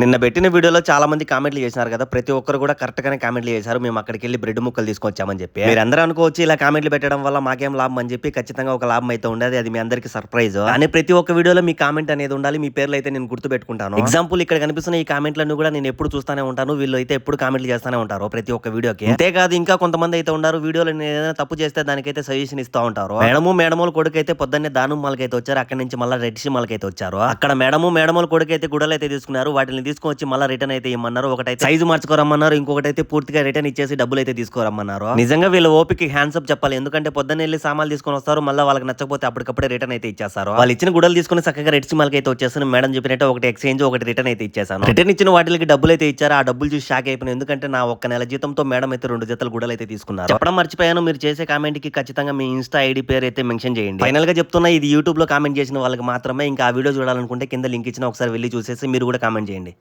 నిన్న పెట్టిన వీడియోలో చాలా మంది కామెంట్లు చేశారు కదా! ప్రతి ఒక్కరు కూడా కరెక్ట్‌గానే కామెంట్లు చేశారు. మేము అక్కడికెళ్ళి బ్రెడ్ ముక్కలు తీసుకొచ్చామని చెప్పి. మీరందరూ అనుకోవచ్చు ఇలా కామెంట్లు పెట్టడం వల్ల మాకేం లాభం అని చెప్పి. ఖచ్చితంగా ఒక లాభం అయితే ఉండేది. అది మీ అందరికీ సర్ప్రైజ్. కానీ ప్రతి ఒక్క వీడియోలో మీ కామెంట్ అనేది ఉండాలి. మీ పేర్లయితే నేను గుర్తుపెట్టుకుంటాను. ఎగ్జాంపుల్ ఇక్కడ కనిపిస్తున్న ఈ కామెంట్‌లన్నీ కూడా నేను ఎప్పుడు చూస్తానే ఉంటాను. వీళ్ళైతే ఎప్పుడు కామెంట్లు చేస్తానే ఉంటారు ప్రతి ఒక్క వీడియోకి. అంతేకాదు ఇంకా కొంతమంది అయితే ఉన్నారు వీడియోలో నేను ఏదైనా తప్పు చేస్తే దానికైతే సజెషన్ ఇస్తా ఉంటారు. మేడమోల కొడుకైతే పొద్దున్నే దానుమ్మలకైతే వచ్చారు. అక్కడి నుంచి మళ్ళీ రెడ్ సినిమాలకైతే వచ్చారు. అక్కడ మేడమోల కొడుకైతే గుడలైతే తీసుకున్నారు. వాటిని తీసుకొచ్చి మళ్ళీ రిటర్న్ అయితే ఇమ్మన్నారు. ఒకటైతే సైజు మార్చుకోరమ్మన్నారు. ఇంకొకటైతే పూర్తిగా రిటర్న్ ఇచ్చేసి డబ్బులు అయితే తీసుకోరమ్మన్నారు. నిజంగా వీళ్ళ ఓపిక హ్యాండ్స్ అప్ చెప్పాలి. ఎందుకంటే పొద్దున్న వెళ్ళి సామాన్లు తీసుకొని వస్తారు. మళ్ళీ వాళ్ళకి నచ్చకపోతే అప్పటికప్పుడే రిటర్న్ అయితే ఇచ్చేస్తారు. వాళ్ళు ఇచ్చిన గుడలు తీసుకుని చక్కగా రెడ్ సినిమాలకి అయితే వచ్చేసాను. మేడం చెప్పినట్టు ఒకటి ఎక్స్చేంజ్ ఒకటి రిటర్న్ అయితే ఇచ్చేసాను. రిటర్న్ ఇచ్చిన వాటికి డబ్బులు అయితే ఇచ్చారు. ఆ డబ్బులు చూసి షాక్ అయిపోయింది. ఎందుకంటే నా ఒక్క నెల జీతంతో మేడం అయితే 2 జతలు గుడలు అయితే తీసుకున్నారు. చెప్పడం మర్చిపోయాను. మీరు చేసే కామెంట్ కి ఖచ్చితంగా మీ ఇన్స్టా ఐడి పేరు అయితే మెన్షన్ చేయండి. ఫైనల్ గా చెప్తున్నా ఇది యూట్యూబ్ లో కామెంట్ చేసిన వాళ్ళకి మాత్రమే. ఇంకా ఆ వీడియో చూడాలనుకుంటే కింద లింక్ ఇచ్చిన ఒకసారి వెళ్ళి చూసేసి మీరు కూడా కామెంట్ చేయండి.